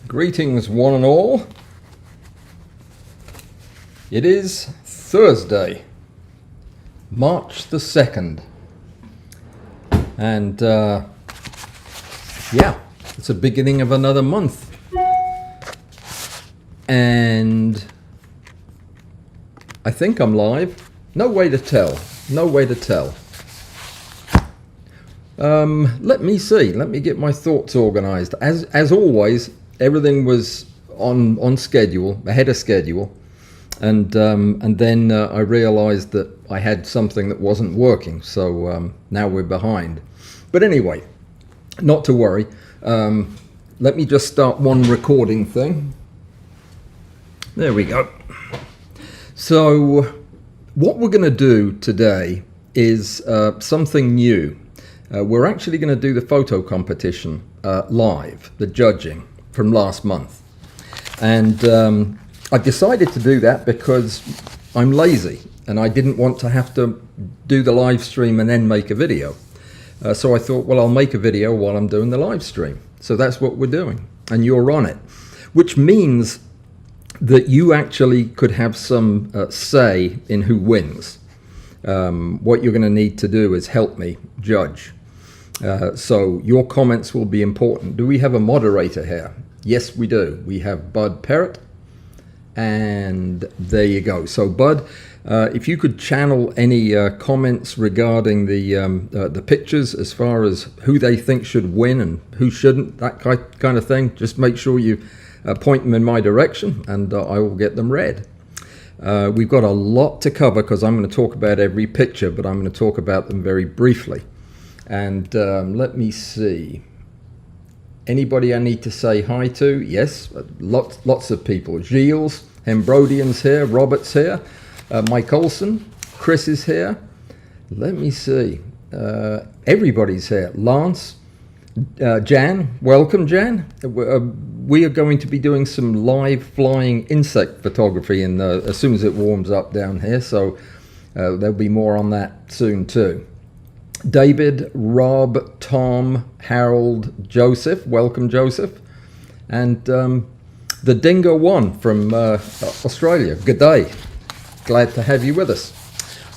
Greetings one and all. It is Thursday, March the 2nd. And yeah, it's the beginning of another month. And I think I'm live. No way to tell. No way to tell. Let me see. Let me get my thoughts organized. As always, everything was on schedule, ahead of schedule, and then I realized that I had something that wasn't working, so now we're behind. But anyway, not to worry. Let me just start one recording thing. There we go. So what we're going to do today is something new. We're actually going to do the photo competition live, the judging from last month. And I decided to do that because I'm lazy and I didn't want to have to do the live stream and then make a video. So I thought, well, I'll make a video while I'm doing the live stream. So that's what we're doing. And you're on it, which means that you actually could have some say in who wins. What you're going to need to do is help me judge. So your comments will be important. Do we have a moderator here? Yes, we do. We have Bud Parrott. And there you go. So Bud, if you could channel any comments regarding the pictures as far as who they think should win and who shouldn't, that kind of thing, just make sure you point them in my direction and I will get them read. We've got a lot to cover because I'm going to talk about every picture, but I'm going to talk about them very briefly. And let me see. Anybody I need to say hi to? Yes, lots of people. Gilles, Hembrodian's here, Robert's here, Mike Olson, Chris is here. Let me see. Everybody's here. Lance, Jan, welcome Jan. We are going to be doing some live flying insect photography as soon as it warms up down here, so there'll be more on that soon too. David, Rob, Tom, Harold, Joseph, welcome Joseph, and the Dingo One from Australia. Good day, glad to have you with us.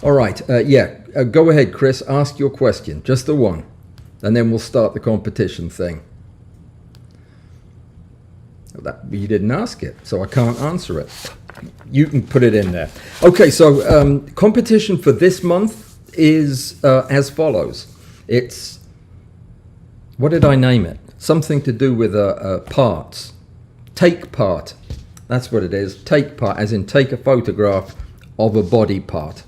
All right, go ahead Chris, ask your question, just the one, and then we'll start the competition thing. You didn't ask it, so I can't answer it. You can put it in there. Okay, so competition for this month is as follows. It's, what did I name it? Something to do with parts. Take part. That's what it is. Take part, as in take a photograph of a body part.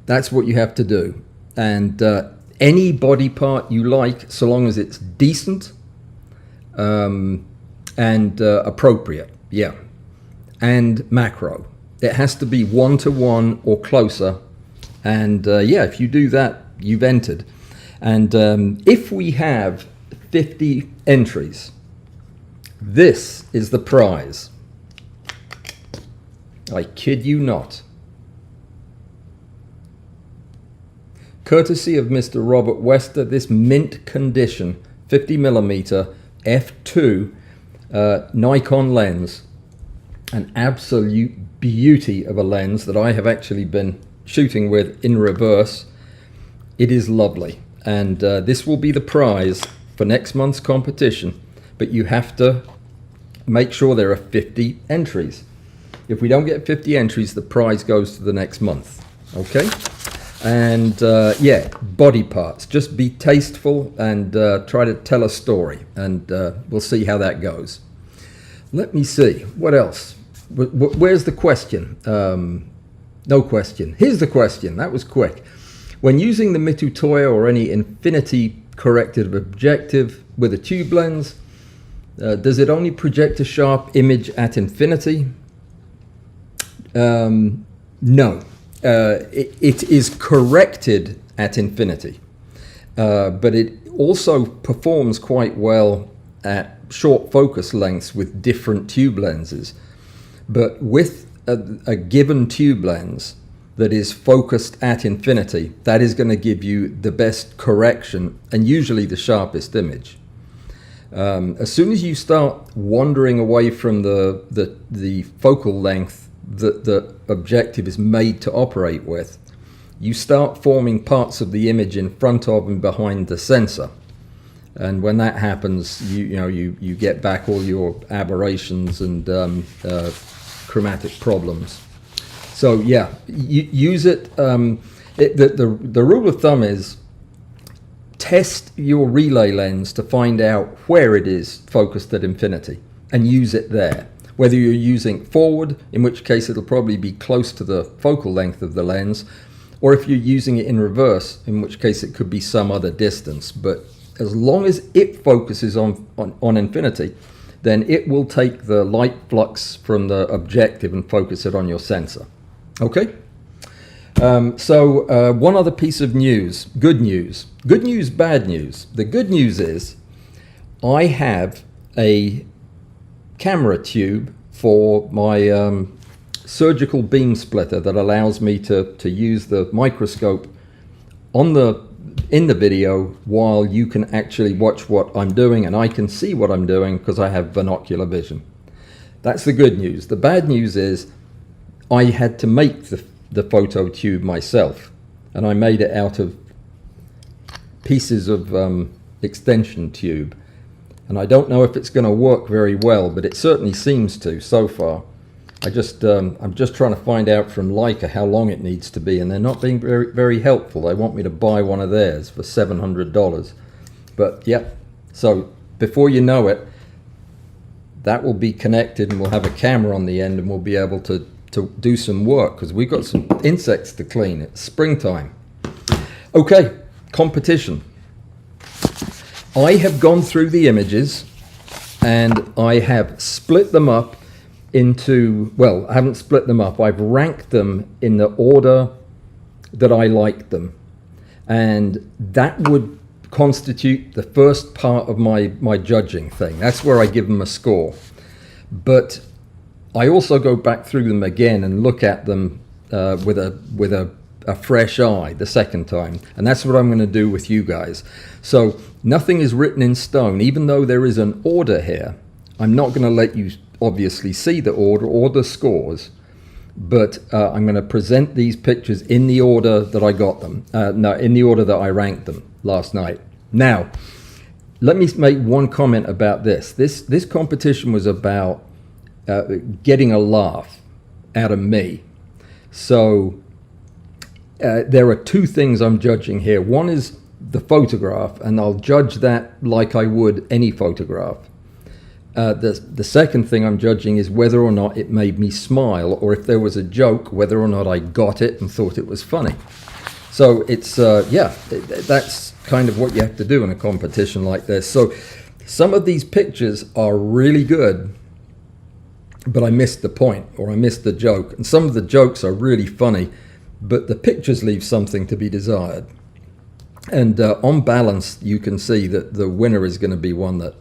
That's what you have to do. And any body part you like, so long as it's decent and appropriate. Yeah. And macro. It has to be 1:1 or closer. And if you do that, you've entered. And if we have 50 entries, this is the prize. I kid you not. Courtesy of Mr. Robert Wester, this mint condition 50mm f2 Nikon lens, an absolute beauty of a lens that I have actually been shooting with in reverse. It is lovely, and this will be the prize for next month's competition, but you have to make sure there are 50 entries. If we don't get 50 entries, the prize goes to the next month. Okay? And body parts, just be tasteful and try to tell a story, and we'll see how that goes. Let me see, what else? Where's the question? No question. Here's the question. That was quick. When using the Mitutoyo or any infinity corrective objective with a tube lens, does it only project a sharp image at infinity? No. It is corrected at infinity, but it also performs quite well at short focus lengths with different tube lenses. But with a given tube lens that is focused at infinity, that is going to give you the best correction and usually the sharpest image. As soon as you start wandering away from the focal length that the objective is made to operate with, you start forming parts of the image in front of and behind the sensor. And when that happens, you get back all your aberrations and chromatic problems. So yeah, use it. The rule of thumb is test your relay lens to find out where it is focused at infinity and use it there. Whether you're using forward, in which case it'll probably be close to the focal length of the lens, or if you're using it in reverse, in which case it could be some other distance. But as long as it focuses on infinity, then it will take the light flux from the objective and focus it on your sensor. Okay? So one other piece of news, good news, bad news. The good news is I have a camera tube for my surgical beam splitter that allows me to use the microscope in the video while you can actually watch what I'm doing, and I can see what I'm doing because I have binocular vision. That's the good news. The bad news is I had to make the photo tube myself, and I made it out of pieces of extension tube, and I don't know if it's going to work very well, but it certainly seems to so far. I'm just trying to find out from Leica how long it needs to be, and they're not being very, very helpful. They want me to buy one of theirs for $700. But yeah, so before you know it, that will be connected and we'll have a camera on the end and we'll be able to do some work because we've got some insects to clean. It's springtime. Okay, competition. I have gone through the images and I have split them up into, well, I haven't split them up. I've ranked them in the order that I like them. And that would constitute the first part of my judging thing. That's where I give them a score. But I also go back through them again and look at them with a fresh eye the second time. And that's what I'm going to do with you guys. So nothing is written in stone. Even though there is an order here, I'm not going to let you obviously see the order or the scores, but I'm going to present these pictures in the order that I got them. No, in the order that I ranked them last night. Now, let me make one comment about this. This competition was about getting a laugh out of me. So there are two things I'm judging here. One is the photograph, and I'll judge that like I would any photograph. The second thing I'm judging is whether or not it made me smile, or if there was a joke, whether or not I got it and thought it was funny. So it's, that's kind of what you have to do in a competition like this. So some of these pictures are really good, but I missed the point, or I missed the joke. And some of the jokes are really funny, but the pictures leave something to be desired. And on balance, you can see that the winner is going to be one that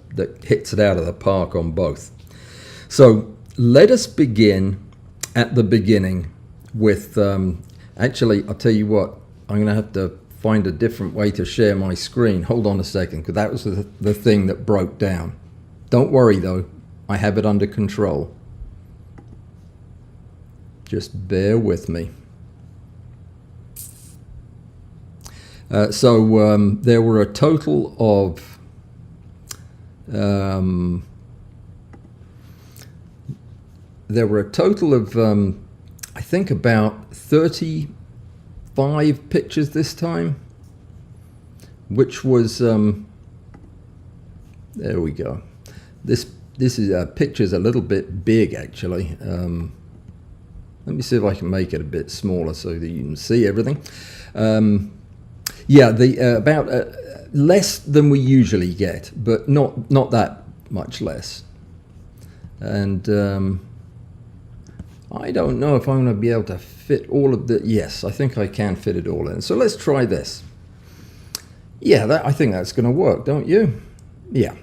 hits it out of the park on both. So let us begin at the beginning with, actually, I'll tell you what, I'm going to have to find a different way to share my screen. Hold on a second, because that was the thing that broke down. Don't worry, though. I have it under control. Just bear with me. So there were a total of I think about 35 pictures this time, which was there we go. This is picture's a little bit big actually. Let me see if I can make it a bit smaller so that you can see everything. Yeah, about less than we usually get, but not that much less. And I don't know if I'm going to be able to fit all of the. Yes, I think I can fit it all in. So let's try this. Yeah, I think that's going to work, don't you? Yeah.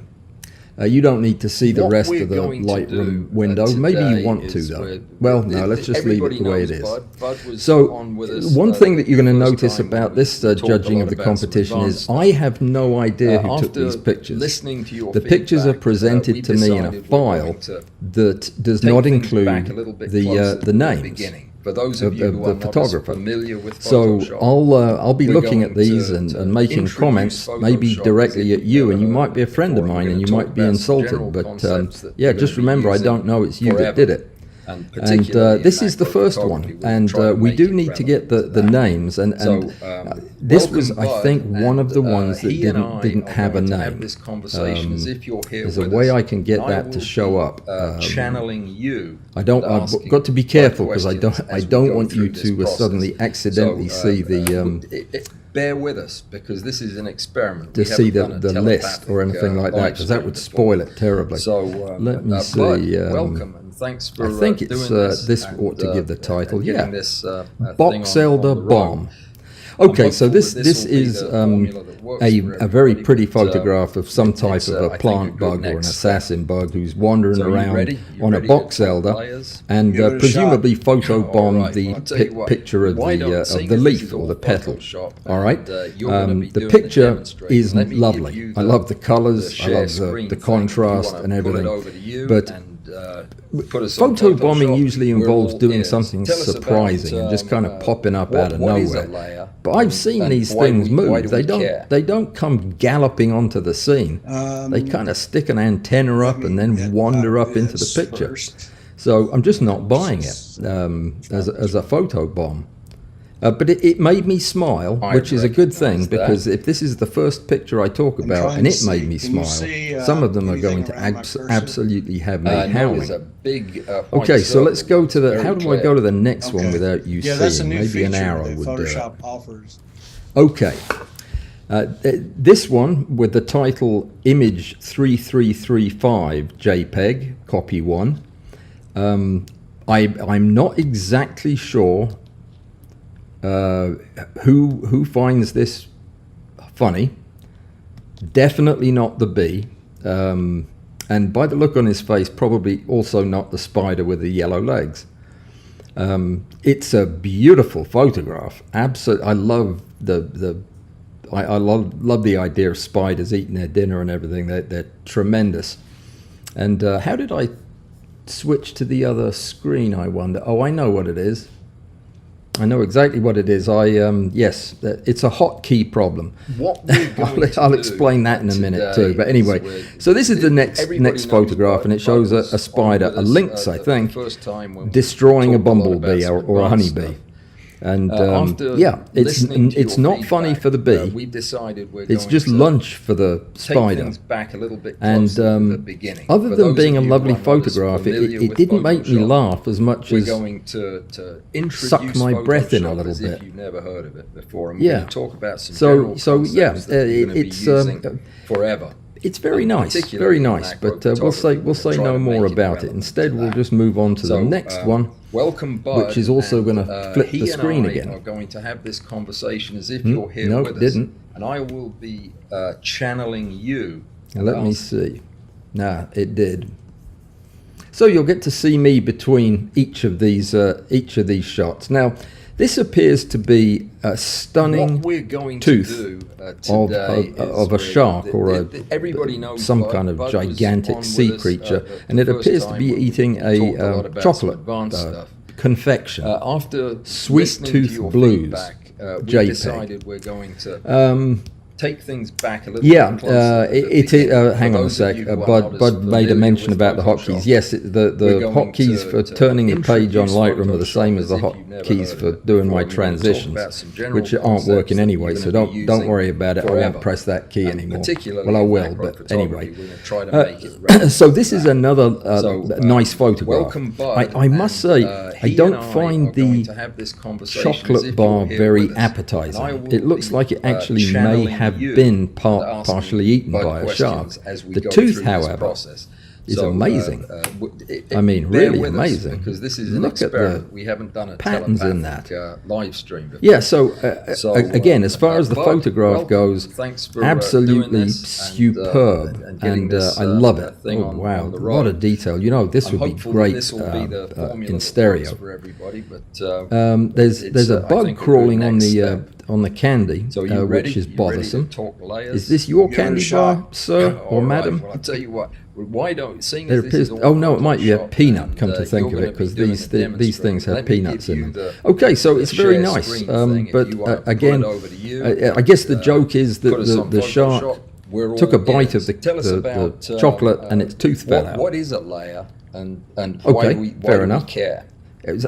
You don't need to see the What rest we're of the going to Lightroom do, window. Maybe you today want to, is though. we're- Well, no, let's just leave it the way it is. Bud was So, on with us, one thing that you're going to the first notice time about when this we talked a judging lot of the about some competition is advanced I have no idea who took after these pictures. listening to your The pictures are feedback, presented we to me in a decided we're file going to that does take not things include back a little bit closer to the names beginning. For those of you of who the are not as photographer. familiar with So Photoshop, I'll be we're looking at going these to and making introduce comments, maybe Photoshop directly as at if you, you've and you never might heard be a it friend of before. mine, We're and you gonna might talk be about some insulted. general But concepts that yeah, we're just gonna be remember, I using don't know it's you that forever. did it. And And particularly in this is the first macro one, photography, we're and trying to we make do it need to get relevant the to that. names, and this welcome, was, I Bud, think, one of the and, ones that he and didn't I have a are going to have name. this conversation as if you're here There's a with way us, I can get and I that to will show be, up. channeling you. I don't. and I've asking got to be Bud careful because I questions as we don't go want you through this to process. suddenly accidentally So, see the bear with us because this is an experiment. to We see haven't the done a list or telepathic, anything like that, live because that stream would before. spoil it terribly. So let me Bud, see. welcome and thanks for I think doing it's this. this ought to give the title. and giving Yeah, this, Box thing on Elder the road. Bomb. I'm Okay, so hopeful this that this will be is the formula that works a for very everybody, pretty but, photograph of some type it's, of I a think, plant a good bug or an next assassin bug who's wandering So you around ready? You on a ready to box talk elder, layers? and Give it a presumably shot. photobombed All right, the well, I'll tell you what, picture of why don't, the seeing as this leaf is or all the petal. Photoshop, All right, and, you're gonna be the doing picture demonstration, is let me give lovely. you I love the colours. I share love screen the thing. contrast You wanna and pull it everything. over to you But and, put us on photobombing Photoshop. usually We're involves all doing ears. something Tell us about, surprising and just kind of popping up out of what is a nowhere. layer, But I've seen and these why things do we- why move. do we care? They don't come galloping onto the scene. They kind of stick an antenna up and then wander up into the picture. First. So I'm just not buying it as a photo bomb. But it made me smile, I which is a good thing, recognise that. because if this is the first picture I talk I'm about trying and to it made see- me can you smile, see, some of them are anything going to around my cursor? absolutely have me no, howling. there's a big, white Okay, so let's circle go to the. that's How very do I go clear. to the next one Okay. without you Yeah, that's a seeing? new Maybe feature an arrow that would do it. Photoshop offers. Okay. This one with the title Image 3335 JPEG, copy one. I'm not exactly sure who finds this funny. Definitely not the bee. And by the look on his face, probably also not the spider with the yellow legs. It's a beautiful photograph. Absolutely, I love I love the idea of spiders eating their dinner and everything. They're tremendous. And how did I switch to the other screen, I wonder? Oh, I know what it is. I know exactly what it is. Yes, it's a hotkey problem. What we're going to I'll do explain that in a minute today too. But anyway, is so this is the everybody next knows photograph, and it Bud shows was a spider, on a with us, lynx, I the think, first time when we destroying a talked lot bumblebee about some or a advanced honeybee. stuff. And After yeah, listening to it's your not funny feedback, for the bee. we decided we're It's going just to lunch for the take spider. things back a little bit And closer to the beginning. other For than those being a of you lovely who are not as photograph, familiar it with didn't make me Photoshop, laugh as much we're as going to introduce suck my breath in a Photoshop little as bit. if you've never heard of it before. And Yeah. we're going to talk about some general concepts yeah, that we're going to be it's using forever. it's very And nice, particularly very in nice. macro But we'll say photography, no try to more make it about it. relevant Instead, to we'll that. just move on to the So, next one. Welcome, Bud, which is also and, gonna flip he the screen and I again. are going to have this conversation as if you're here no, with it us. didn't. And I will be channeling you. Let me see. Nah, it did. So you'll get to see me between each of these shots. Now, this appears to be a stunning what we're going tooth to do today of a shark or everybody knows some Bud. kind of Bud was gigantic on sea with us, creature, the and it first appears to time be when we eating talked a lot a about some chocolate advanced stuff. confection. After Sweet listening Tooth to your Blues, feedback, we JPEG. decided we're going to take things back a little Yeah, bit closer to the beginning. hang For on a those of sec. you who are not as Bud made a familiar mention with about the Photoshop, hotkeys. Yes, the we're going hotkeys for to turning the page on introduce Lightroom are the same as the Photoshop as if you've never hotkeys heard for of it doing before. my We're gonna talk transitions, about some general which aren't concepts working that anyway. you're So gonna be don't using worry about it. I forever. won't press that key And anymore. particularly Well, I in will, macro but photography, anyway. we're going to try to make it relevant So to this is that. another nice photograph. Welcome, Bud, I must say, I he don't and I find are going the to have this conversation as chocolate if bar you're here very with us. And I appetizing. will It looks be, like it actually may channeling have you been and asking partially eaten Bud by a shark. questions as we The go tooth, through this however, process. is amazing. I mean, bear really with us, amazing. because this is an Look at experiment. the We haven't done a patterns in telepathic live stream before. Yeah, so, again, as far as the Bud, photograph welcome. goes, Thanks for, doing absolutely this superb, and getting and this, I love it. thing Oh, on wow, the a road. lot of detail. You know, this I'm would be hopeful great that this will be the formula in that stereo. works for everybody, but There's a I bug think, a good crawling on next the step. on the candy, So you ready? which is You ready to bothersome. talk layers? Is this your Give it a candy shot. bar, sir All or right, madam? Well, I'll tell you what. Why don't, seeing There as this appears. is all Oh no, it might be a Photoshop, peanut. and, Come to think you're of it, gonna be because doing these the these things have demonstration. Let me peanuts give in you them. the- Okay, so the it's very share nice. screen thing. If But you wanna pull again, it over to you, I guess the joke is that put us on the shark Photoshop. We're took a all bite ears. of Tell us the about, chocolate and its tooth fell out. What is a layer, and Okay, why fair do enough. we care?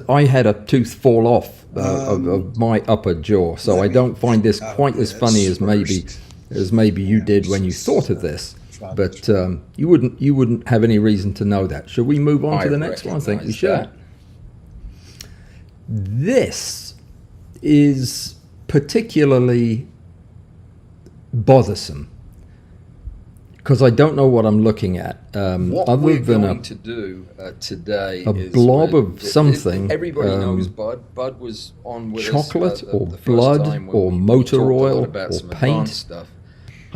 I had a tooth fall off of my upper jaw, so I don't find this quite as funny as maybe you did when you thought of this. But you wouldn't have any reason to know that. Should we move on to the next one? I think we should. That. This is particularly bothersome because I don't know what I'm looking at. What Other we're than going to do today a is blob of something, Everybody knows Bud. Bud was on with chocolate us, or the first blood time when or we motor talked a lot oil about or some paint. advanced stuff.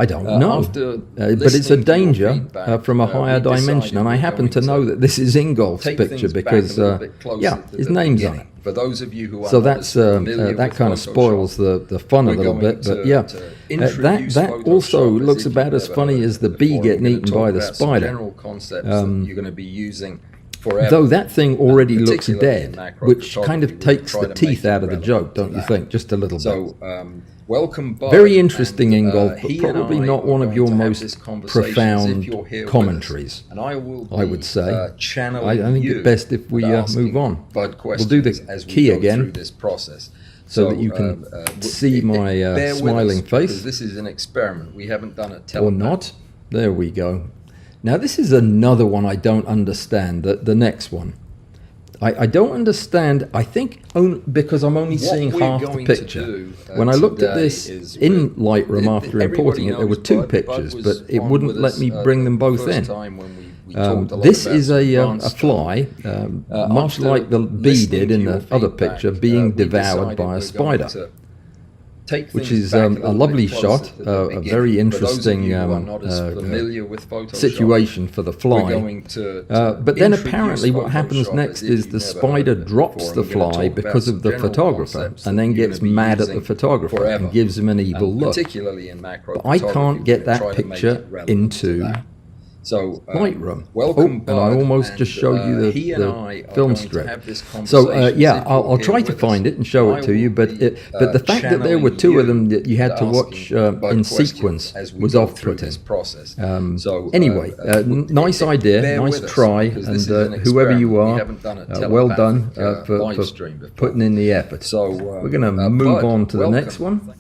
I don't know, After but it's a listening to your danger feedback, from a we higher decided dimension, and I we're happen going to know that this is Ingolf's take picture things back because, a little bit closer yeah, to his the name's on beginning. it. For those of you who are So not that's as familiar that with kind of Photoshop, spoils the fun a we're little going bit, but to- yeah, to that introduce also Photoshop as looks if about you've as never funny heard as of the it bee before. getting We're gonna eaten talk by the about some spider. general concepts that you're going to be using forever. Though that thing already looks particularly in dead, macro which kind of photography, we takes try the to teeth make it out of the relevant joke, to don't you that. think? Just a little bit. So, welcome, Bud. Very interesting, and, Ingolf, but he and probably I not are one of going your to have most this conversation as if profound you're here with us. commentaries. And I will be, I would say. channeling I think you it's best if we and asking move on. Bud We'll questions do the as we key go again, through this process. so that you can see my bear with smiling us, because face. This is an experiment. We haven't done it Or not. There we go. Now this is another one I don't understand, the next one. I don't understand, I think because I'm only seeing we're half the going to picture. do, When I looked at today this is in Lightroom after everybody importing it, there were knows two Bud. pictures, Bud but was it on wouldn't with let us, me bring them the both first in. time when we talked a lot This about is some a advanced stuff. fly, much After like the bee listening did to in your the other feedback, picture, being we devoured decided by we're a going spider. to take Which things is back a little lovely bit closer shot, to the a beginning. very For those of interesting you who are not as familiar with Photoshop, situation for the we're fly. going to But then introduce apparently what happens Photoshop next as if is you've the never spider heard of it drops before. the And we're gonna fly talk because about of the some general photographer concepts and that then you're gets gonna be mad at the using photographer forever. and gives him an evil look. Particularly in macro But I photography, can't get we're gonna that try to make picture it relevant to into that. So, Lightroom. welcome, and I Bud, almost and, just showed you he and I the are film going to strip. have this So conversation yeah, as if I'll you're try here to with find us. it and show I it to you. will But be, but the fact that there were channeling two of you them that you had to and watch asking Bud in questions sequence as we was go through off-putting. this process. So Anyway, nice idea, bear nice with us, try, because and this is an whoever you experiment. We are, haven't done a well done telepathic, for live stream before. putting in the effort. So we're going to move Bud, on to the welcome. next one,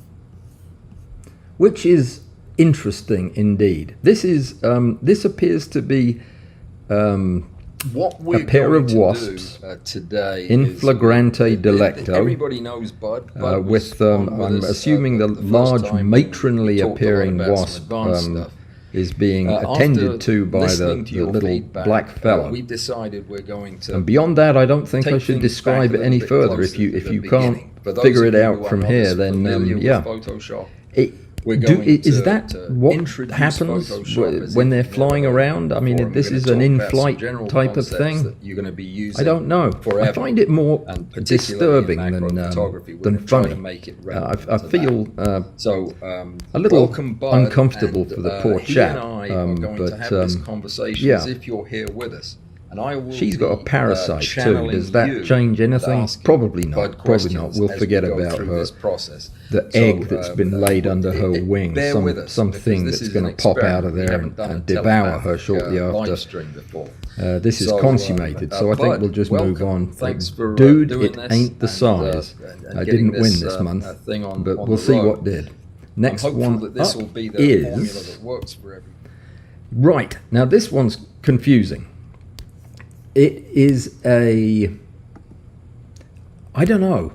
which is interesting indeed. This is this appears to be what we're a pair going of to wasps do, today in is- flagrante delicto. Everybody knows Bud. Bud was with on with I'm us, assuming the first large time when we matronly talked a lot appearing about some wasp advanced stuff. is being After attended to by the listening to your little feedback, black fellow. we decided we're going to And beyond that, I don't think I take should things describe back it a any little bit further. If closer you to if the you beginning. can't For those figure of it you out who are from not here, as then familiar with yeah. Photoshop, It, we're going is to- that to what introduce happens Photoshop as when if they're you've flying never heard around? of I it mean, before. this We're is gonna an talk about some in-flight general type of concepts thing. that you're going to be using I don't know. forever. I find it more And particularly disturbing in macro than photography, we're than gonna try to funny. make it I relevant I to feel So, a little welcome, Bud, uncomfortable and, for the poor he chap, and I are going to but, have this conversation yeah. as if you're here with us. And I will She's got a be, parasite too. channeling Does that you change and anything? asking Probably not. Bud Probably not. questions We'll as forget we go about through her. this process. The So, egg that's been laid under her wing, bear with us, because something this that's is going an to pop out of experiment. We there haven't done and a devour her telepathic, shortly after. live stream before. This is So, consummated, so I think Bud, we'll just move welcome. on. Thanks for Dude, doing it this ain't the and, size. and I getting didn't win this, this month, thing on but on we'll the see road. what did. Next I'm hopeful one that this up will be the formula is that works for everyone. right. Now this one's confusing. It is I don't know,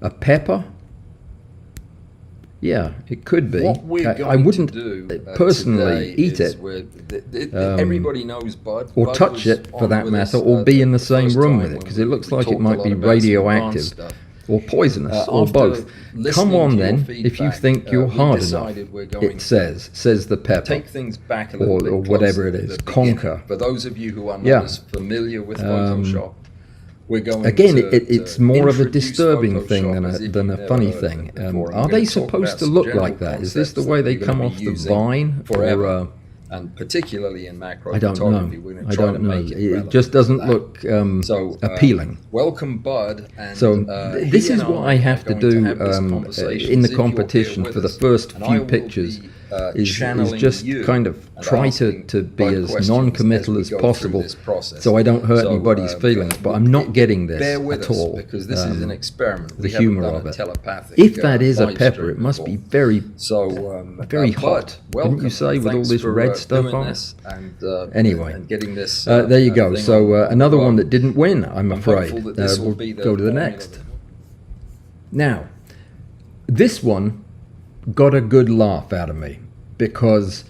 a pepper. Yeah, it could be. What we're going I wouldn't to do personally today eat is it. Everybody knows Bud. Or Bud touch was it for on that with us, matter, or be in the same first room time with it, when because it looks like it talked a might lot be about some radioactive advanced stuff. or poisonous or After both. listening Come on to your then, if you feedback, think you're we hard enough, decided we're going it says the pepper. take things back a little bit or closer whatever it to is, the beginning. conquer. For those of you who are not Yeah. as familiar with Photoshop, we're going Again, to it's more of a introduce disturbing Photoshop thing as if than you've a never funny heard of thing. it before. I'm Are gonna they talk supposed about to some look general like that? Is this the concepts way that they you're gonna come be off the using vine? forever. Or, And particularly in macro I don't know. photography, we're going to I try to don't know. make it It relevant just doesn't to that. look appealing. Welcome, Bud. And, So this he is and what I have to are going do have this conversation in the as if you're here competition with for the us. first And I few will pictures. be, Is channeling just you kind of and try asking to be Bud as questions non-committal as as we go through possible, this process. so I don't hurt So, anybody's feelings. But I'm not getting this bear with at us, all. because this is an experiment. The We haven't humour done of a it. telepathic, If that is a live pepper, stream it must before. be very Very hot. Wouldn't you say, with all this red stuff on it? Anyway, and getting this. there you go. thing So on another the one road. that didn't win, I'm afraid. hopeful that this will We'll be the go to the formula next. that- Now, this one got a good laugh out of me because,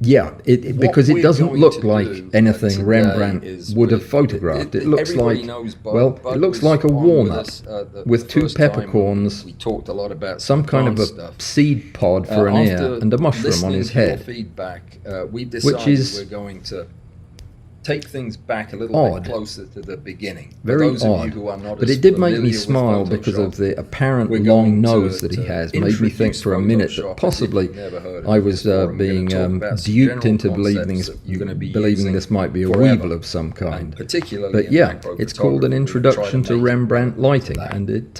yeah, because it we're doesn't going look to like do, anything today Rembrandt is would have with- photographed. It looks everybody like, knows Bud. well, Bud it looks was like a on with walnut us, the with two first time peppercorns, We talked a lot about some kind of a advanced stuff. seed pod for an ear, After and a mushroom on listening his to your head. feedback, we decided is we're going to take things back a little odd. bit closer to the beginning. For Very those of odd. you who are not But as it did make familiar me with smile because Photoshop, of the apparent we're long going nose to- that he to has. Made me think introduce for a minute Photoshop that as possibly if you've never heard of I it was before. I'm gonna being talk about some duped general into believing concepts that you're gonna be believing using this might be a forever. weevil of some kind. And particularly But in yeah, macro it's called an photography, we introduction try to make it Rembrandt relevant to lighting, that.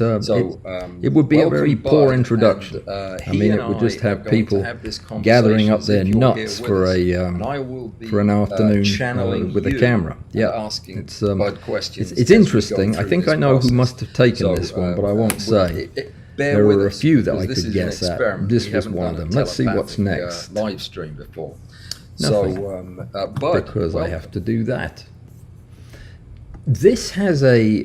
and So, it would be a very welcome, poor Bud, introduction. and, I he mean, and it would I just are have going to people have this gathering up conversation their as if you're nuts here for with us. a And I will be, for an afternoon channeling with a you camera. and Yeah, asking it's Bud questions it's as we go interesting. I through think this I know who process. must have taken So, this one, but I won't say. Bear There with were a us, few that because I this could is guess an at. experiment. This We was haven't one done of a them. Let's see what's telepathic, next. Live stream before. Nothing. So, Bud, Because I welcome. have to do that. This has a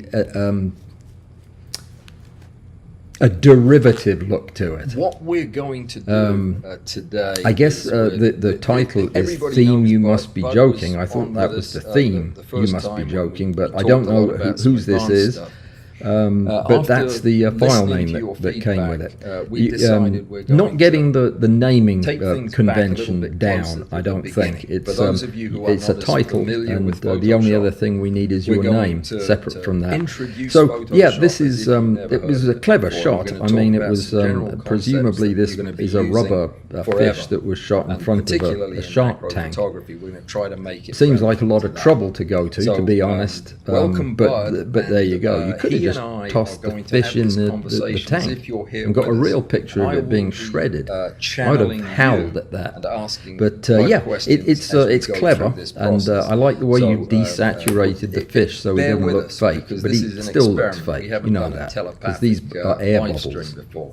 derivative look to it. What we're going to do today, I guess is the title is everybody "Theme knows You Bud. Must Be Bud Joking." was I thought on that with was the us, theme. the You first must be time when joking, we but I talked don't a know lot about some whose this advanced is. stuff. But After that's the file listening name to your that came with feedback, it. we decided we're going Not getting the naming take things back a convention little bit closer down, to I the don't beginning. think. For those of you who are it's a not as title, familiar and with the only Photoshop, other thing we need is we're your going name, to separate from that. introduce So yeah, Photoshop this as is if you've never it was heard a of clever it before. shot. We're gonna I talk mean, it about was some general concepts presumably that this you're gonna be is a using rubber forever. fish that was shot in And front of particularly a in shark macro tank. photography, we're going to try to make it Seems like a relevant lot to of that. trouble to go to So, be honest. welcome, Bud, But there you and, go. You could have he just and I tossed are the going to fish have in this the conversation as tank if you're here and got a with us. real picture And of I it being will be, shredded. I'd have channeling howled you at that. and asking But Bud yeah, questions it's as we it's go clever, through this and process. I like the way So, you desaturated the fish so he bear didn't with look us, fake, because but this he is an still looks experiment. We fake. haven't You know done a that because telepathic, these are air live bubbles. stream before.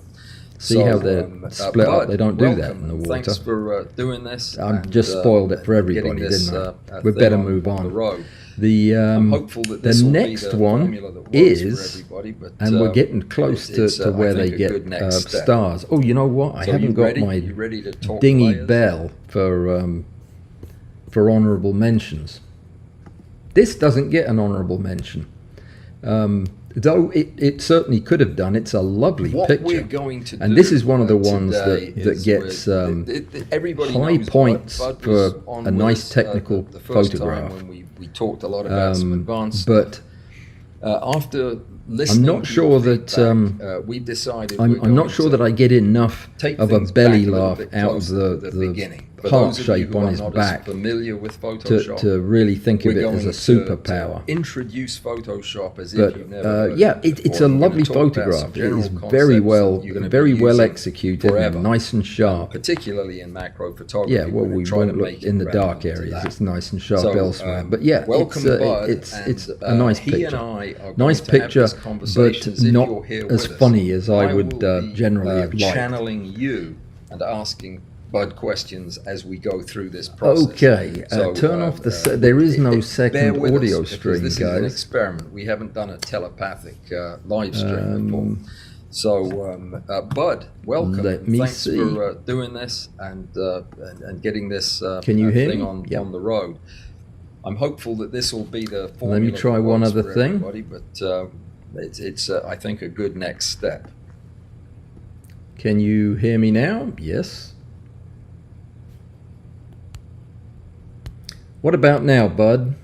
See So, how they're split up? Bud, They don't do that welcome. in the water. Thanks for doing this. I've and, just spoiled it for getting everybody, this, didn't I? thing We better on move the on. road. The I'm hopeful that this the will next be the one formula that works is, for everybody, but, and we're getting close it's, to I where they think, a get good next step. stars. Oh, you know what? I So haven't you got ready? my You ready to talk dingy players? bell for honourable mentions. This doesn't get an honourable mention. Though it certainly could have done. It's a lovely What picture. we're going to And do, this is one of the ones today that is gets everybody high knows points Bud for was on a with nice us, technical the first photograph. time when we talked a lot about some advanced But after listening I'm not to sure your that feedback, we decided I'm not sure that I get enough take of a things belly back a little laugh bit out of closer to the beginning. For heart those of you shape who on are his not as back familiar with Photoshop, to really think of we're it going as a to superpower. introduce Photoshop as if But you've never heard yeah, of it it's before. a We're lovely gonna talk about some photograph. It general is concepts very that well, you're gonna be very well using executed, forever. and nice and sharp. Particularly in macro photography. Yeah, well, we're we try won't to look make in it the dark relevant to areas. that. It's nice and sharp So, elsewhere. But yeah, welcome, Bud, it's and, a nice he picture. and I are Nice going to have picture, this but conversation as if not you're here as with us. funny as I I would will be, generally have liked. channeling you and asking Bud questions as we go through this process. Okay, So, turn off the. There is no bear second with audio us, because stream, this is an guys. experiment. We haven't done a telepathic live stream before. So, Bud, welcome. Let me Thanks see. for doing this and getting this Can you hear thing me? on Yep. on the road. I'm hopeful that this will be the formula Let me try that one works other for thing. everybody, but it's I think a good next step. Can you hear me now? Yes. What about now, Bud?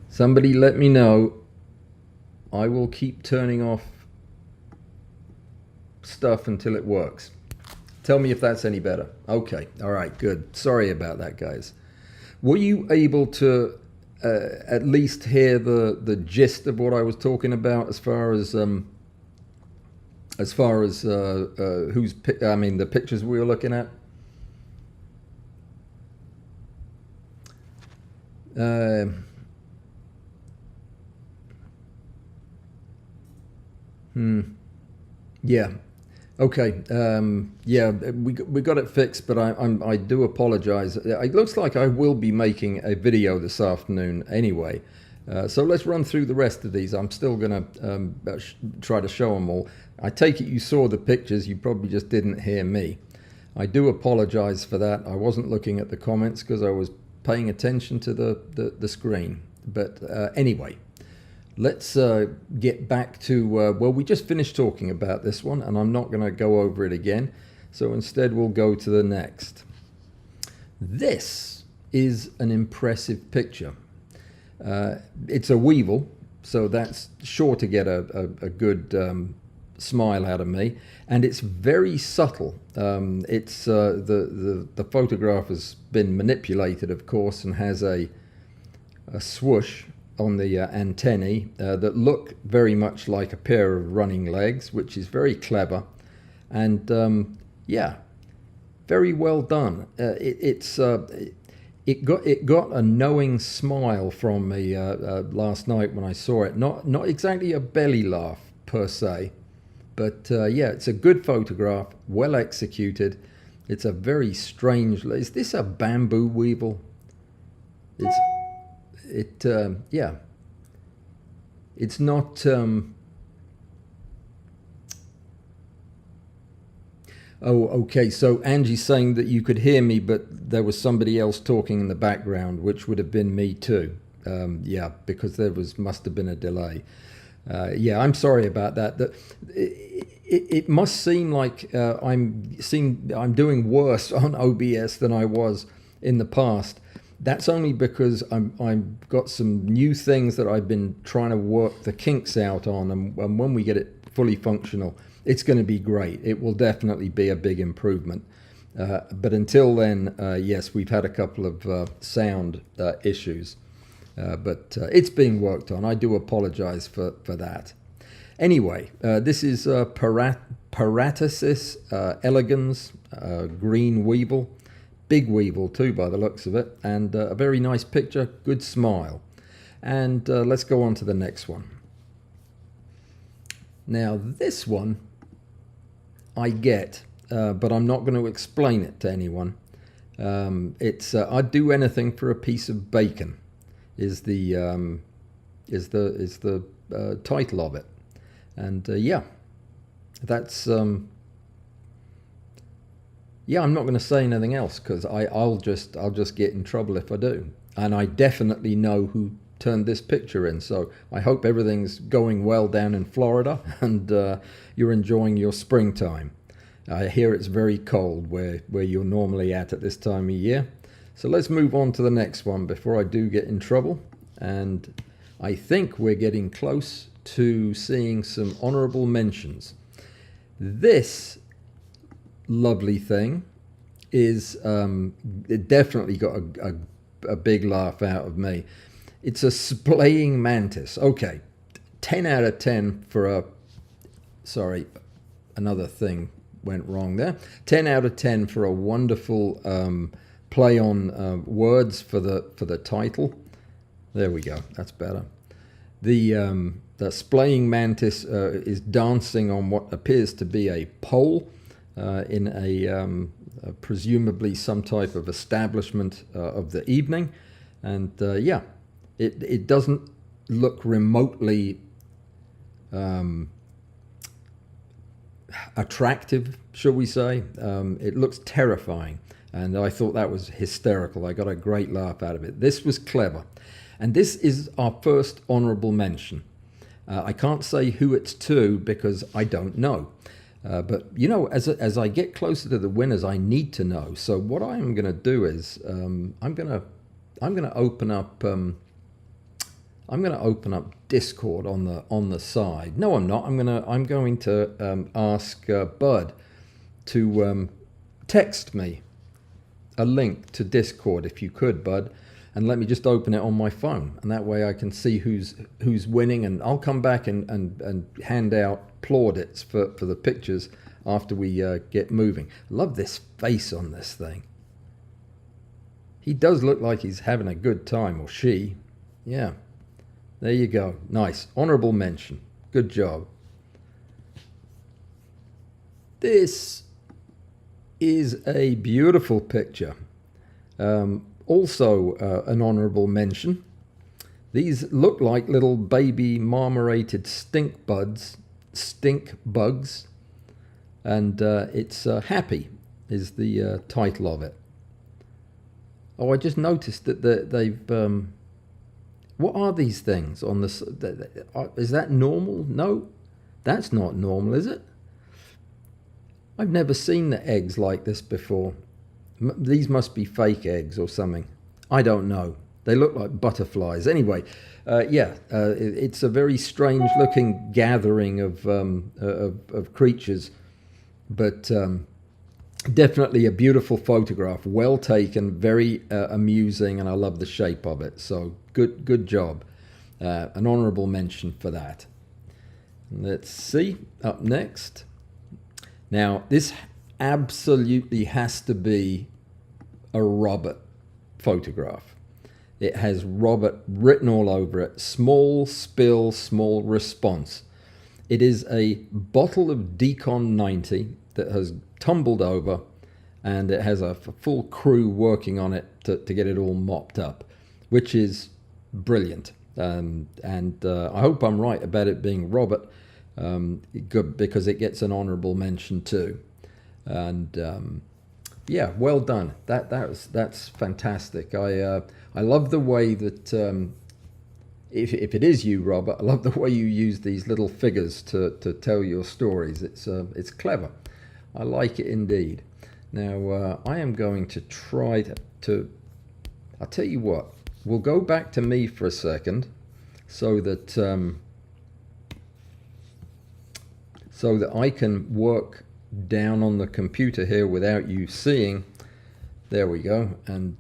Somebody let me know. I will keep turning off stuff until it works. Tell me if that's any better. Okay. All right. Good. Sorry about that, guys. Were you able to at least hear the gist of what I was talking about as far as the pictures we were looking at? Yeah. Okay. Yeah, we got it fixed, but I do apologize. It looks like I will be making a video this afternoon anyway. So let's run through the rest of these. I'm still going to try to show them all. I take it you saw the pictures. You probably just didn't hear me. I do apologize for that. I wasn't looking at the comments because I was paying attention to the screen. But anyway. Let's get back to, well, we just finished talking about this one, and I'm not going to go over it again. So instead, we'll go to the next. This is an impressive picture. It's a weevil, so that's sure to get a good smile out of me. And it's very subtle. It's the photograph has been manipulated, of course, and has a swoosh on the antennae that look very much like a pair of running legs, which is very clever, and yeah, very well done. It got a knowing smile from me last night when I saw it. Not exactly a belly laugh per se, but yeah, it's a good photograph, well executed. It's a very strange. Is this a bamboo weevil? Yeah, it's not. Oh, okay. So Angie's saying that you could hear me, but there was somebody else talking in the background, which would have been me too. Yeah, because must have been a delay. Yeah, I'm sorry about that. It must seem like I'm doing worse on OBS than I was in the past. That's only because I've got some new things that I've been trying to work the kinks out on, and when we get it fully functional, it's going to be great. It will definitely be a big improvement. But until then, yes, we've had a couple of sound issues, but it's being worked on. I do apologize for that. Anyway, this is Paratasis elegans, green weevil. Big weevil too by the looks of it, and a very nice picture, good smile. And let's go on to the next one. Now this one I get, but I'm not going to explain it to anyone. It's I'd do anything for a piece of bacon is the title of it. And yeah, that's yeah, I'm not going to say anything else because I'll just get in trouble if I do. And I definitely know who turned this picture in. So I hope everything's going well down in Florida and you're enjoying your springtime. I hear it's very cold where you're normally at this time of year. So let's move on to the next one before I do get in trouble. And I think we're getting close to seeing some honorable mentions. This lovely thing is it definitely got a big laugh out of me. It's a splaying mantis. Okay, 10 out of 10 for a, sorry, another thing went wrong there. 10 out of 10 for a wonderful play on words for the title. There we go, that's better. The splaying mantis is dancing on what appears to be a pole in a presumably some type of establishment of the evening, and yeah, it doesn't look remotely attractive, shall we say. It looks terrifying, and I thought that was hysterical. I got a great laugh out of it. This was clever, and this is our first honorable mention. I can't say who it's to because I don't know. But you know, as I get closer to the winners, I need to know. So what I'm going to do is I'm going to open up Discord on the side. No, I'm not. I'm going to ask Bud to text me a link to Discord, if you could, Bud, and let me just open it on my phone, and that way I can see who's winning, and I'll come back and hand out plaudits for the pictures after we get moving. Love this face on this thing. He does look like he's having a good time, or she. Yeah. There you go. Nice. Honorable mention. Good job. This is a beautiful picture. Also an honorable mention. These look like little baby marmorated stink bugs, and it's Happy is the title of it. Oh, I just noticed that they've... what are these things on this? Is that normal? No, that's not normal, is it? I've never seen the eggs like this before. These must be fake eggs or something. I don't know. They look like butterflies. Anyway, it's a very strange looking gathering of creatures, but definitely a beautiful photograph. Well taken, very amusing, and I love the shape of it. So good job. An honorable mention for that. Let's see. Up next. Now, this absolutely has to be a Robert photograph. It has Robert written all over it. Small spill, small response. It is a bottle of Decon 90 that has tumbled over, and it has a full crew working on it to get it all mopped up, which is brilliant. And I hope I'm right about it being Robert, good, because it gets an honorable mention too. And yeah, well done. That's fantastic. I love the way that if it is you, Robert, I love the way you use these little figures to tell your stories. It's clever. I like it indeed. Now I am going to try to I'll tell you what. We'll go back to me for a second, so that I can work down on the computer here without you seeing. There we go. And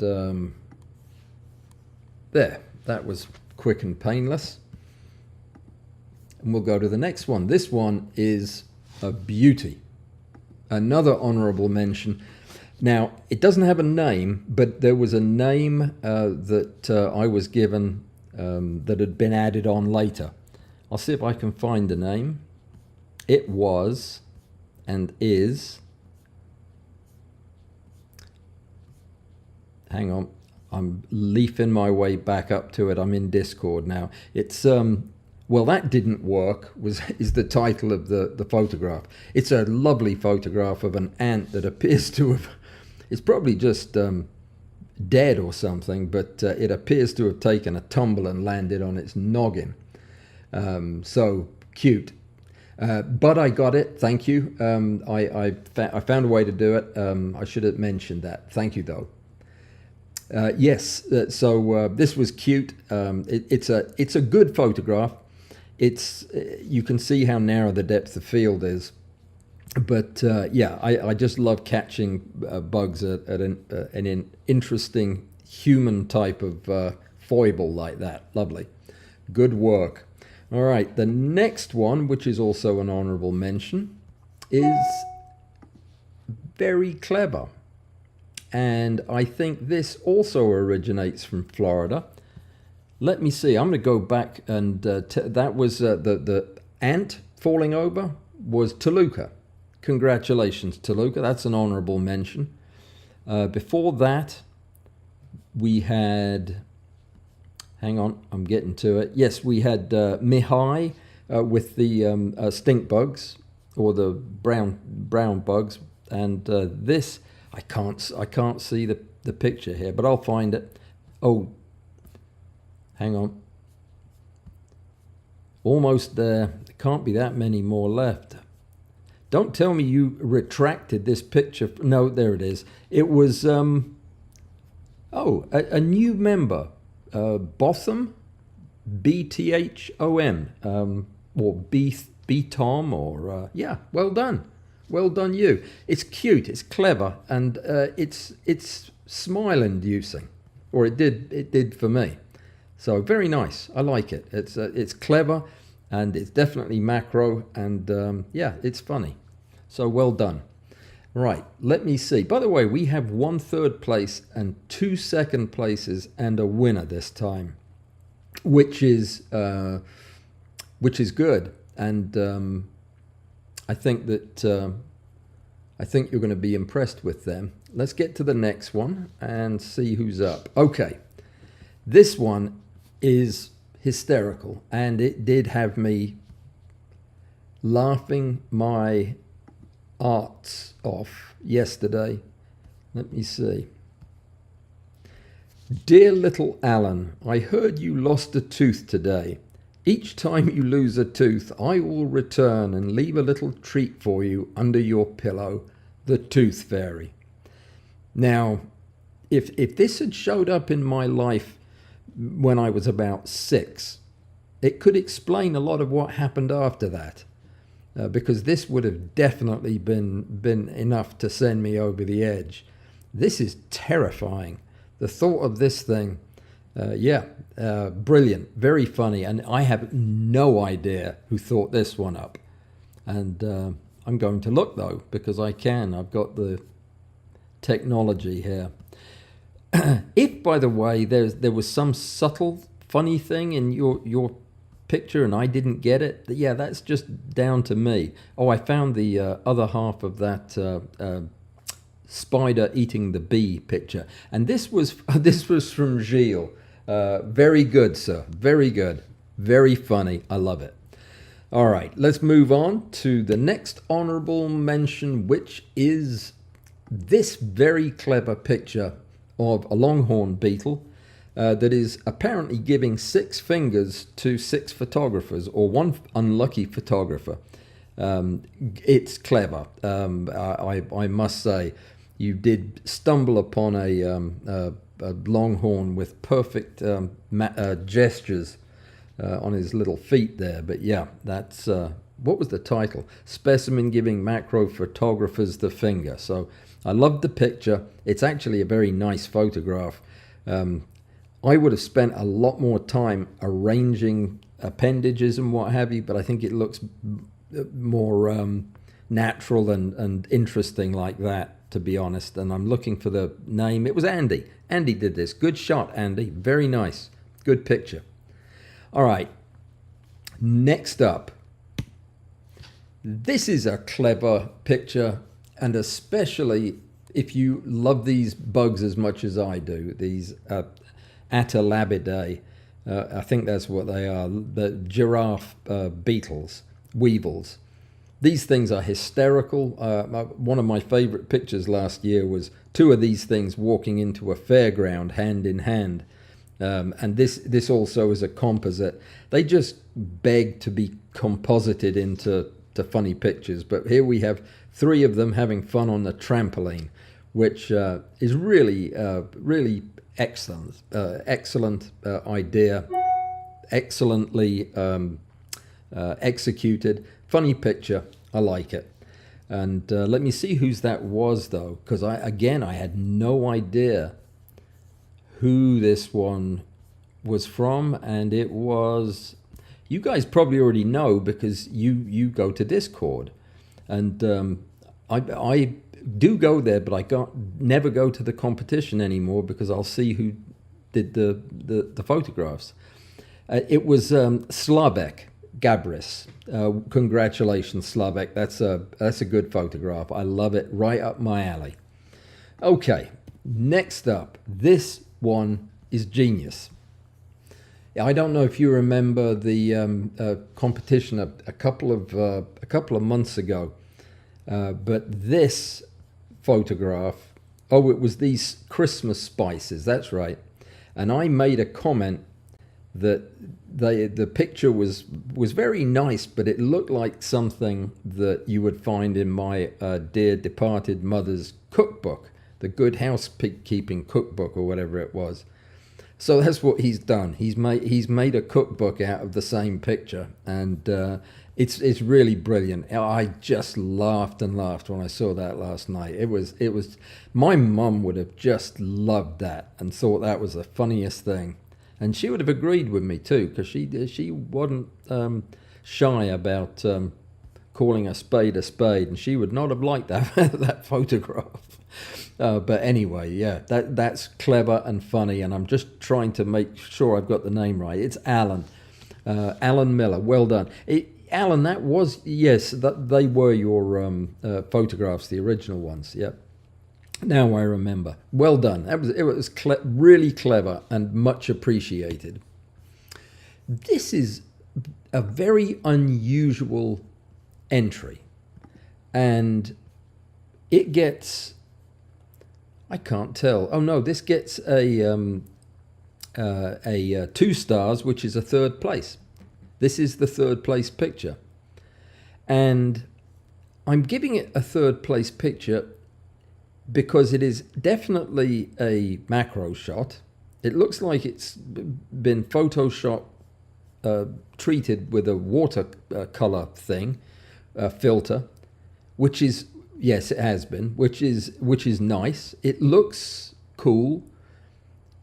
there, that was quick and painless. And we'll go to the next one. This one is a beauty. Another honorable mention. Now, it doesn't have a name, but there was a name that I was given that had been added on later. I'll see if I can find the name. It was and is... Hang on. I'm leafing my way back up to it. I'm in Discord now. It's... well, that didn't work, is the title of the photograph. It's a lovely photograph of an ant that appears to have... It's probably just dead or something, but it appears to have taken a tumble and landed on its noggin. So cute. But I got it. Thank you. I found a way to do it. I should have mentioned that. Thank you, though. Yes. So this was cute. It's a good photograph. You can see how narrow the depth of field is. But yeah, I just love catching bugs at an interesting human type of foible like that. Lovely. Good work. All right, the next one, which is also an honorable mention, is very clever. And I think this also originates from Florida. Let me see. I'm going to go back and that was the ant falling over was Toluca. Congratulations, Toluca. That's an honorable mention. Before that, we had... hang on, I'm getting to it. Yes, we had Mihai with the stink bugs, or the brown bugs, and this I can't see the picture here, but I'll find it. Oh, hang on, almost there. There can't be that many more left. Don't tell me you retracted this picture. No, there it is. It was a new member, Botham, BTHOM, or B Tom, or yeah. Well done you. It's cute, it's clever, and it's smile inducing, or it did for me. So very nice. I like it. It's clever, and it's definitely macro, and yeah, it's funny. So well done. Right, let me see. By the way, we have 1 third place and 2 second places and a winner this time, which is good. And I think that I think you're going to be impressed with them. Let's get to the next one and see who's up. Okay, this one is hysterical, and it did have me laughing my arts off yesterday. Let me see. Dear little Allan, I heard you lost a tooth today. Each time you lose a tooth, I will return and leave a little treat for you under your pillow, the Tooth Fairy. Now, if this had showed up in my life when I was about 6, it could explain a lot of what happened after that. Because this would have definitely been enough to send me over the edge. This is terrifying. The thought of this thing, brilliant, very funny, and I have no idea who thought this one up. And I'm going to look, though, because I've got the technology here. If, by the way, there was some subtle funny thing in your picture and I didn't get it, yeah, that's just down to me. Oh, I found the other half of that spider eating the bee picture, and this was from Gilles. Very good, sir. Very good. Very funny. I love it. All right, let's move on to the next honorable mention, which is this very clever picture of a longhorn beetle that is apparently giving 6 fingers to 6 photographers, or 1 unlucky photographer. It's clever. I must say, you did stumble upon a longhorn with perfect gestures on his little feet there. But yeah, that's what was the title? Specimen giving macro photographers the finger. So I loved the picture. It's actually a very nice photograph. I would have spent a lot more time arranging appendages and what have you, but I think it looks more natural and interesting like that, to be honest. And I'm looking for the name. It was Andy. Andy did this. Good shot, Andy. Very nice. Good picture. All right. Next up. This is a clever picture, and especially if you love these bugs as much as I do, these Atalabidae, I think that's what they are, the giraffe beetles, weevils. These things are hysterical. One of my favorite pictures last year was 2 of these things walking into a fairground hand in hand. And this also is a composite. They just beg to be composited into funny pictures. But here we have 3 of them having fun on the trampoline, which is really, really excellent. Excellent idea. Excellently executed. Funny picture. I like it. And let me see whose that was, though, because I had no idea who this one was from, and it was, you guys probably already know because you go to Discord, and I do go there, but I never go to the competition anymore because I'll see who did the photographs. It was Slavek Gabris. Congratulations, Slavek. That's a good photograph. I love it. Right up my alley. Okay, next up, this one is genius. I don't know if you remember the competition a couple of months ago, but this photograph. Oh, it was these Christmas spices. That's right. And I made a comment that the picture was very nice, but it looked like something that you would find in my dear departed mother's cookbook, the Good Housekeeping cookbook or whatever it was. So that's what he's done. He's made a cookbook out of the same picture, and it's really brilliant. I just laughed and laughed when I saw that last night. It was my mum would have just loved that and thought that was the funniest thing. And she would have agreed with me too, because she wasn't shy about calling a spade, and she would not have liked that photograph. But anyway, yeah, that's clever and funny, and I'm just trying to make sure I've got the name right. It's Allan, Allan Miller. Well done, Allan. That was, yes, they were your photographs, the original ones. Yep. Now I remember. Well done. It was really clever and much appreciated. This is a very unusual entry, and it gets, I can't tell. Oh no, this gets a 2 stars, which is a 3rd place. This is the 3rd place picture, and I'm giving it a 3rd place picture because it is definitely a macro shot. It looks like it's been Photoshop treated with a watercolor thing, filter, which is, yes, it has been, which is nice. It looks cool.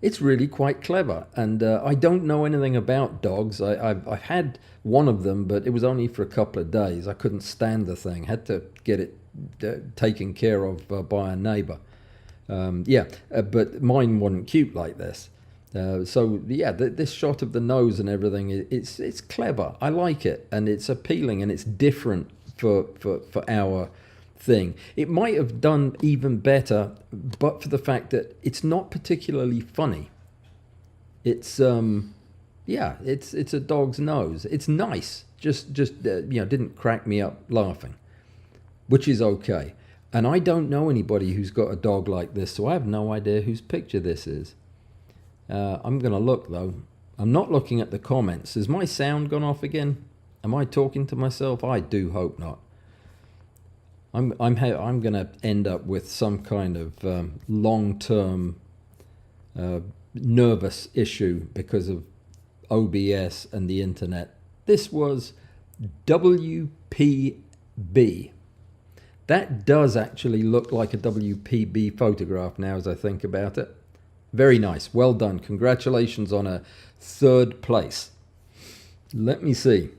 It's really quite clever, and I don't know anything about dogs. I've had one of them, but it was only for a couple of days. I couldn't stand the thing. Had to get it taken care of by a neighbor. But mine wasn't cute like this. So yeah, this shot of the nose and everything, it's clever. I like it, and it's appealing, and it's different for our thing. It might have done even better, but for the fact that it's not particularly funny. It's it's a dog's nose. It's nice. Just didn't crack me up laughing, which is okay. And I don't know anybody who's got a dog like this, so I have no idea whose picture this is. I'm going to look, though. I'm not looking at the comments. Has my sound gone off again? Am I talking to myself? I do hope not. I'm going to end up with some kind of long-term nervous issue because of OBS and the internet. This was WPB. That does actually look like a WPB photograph now as I think about it. Very nice. Well done. Congratulations on a 3rd place. Let me see.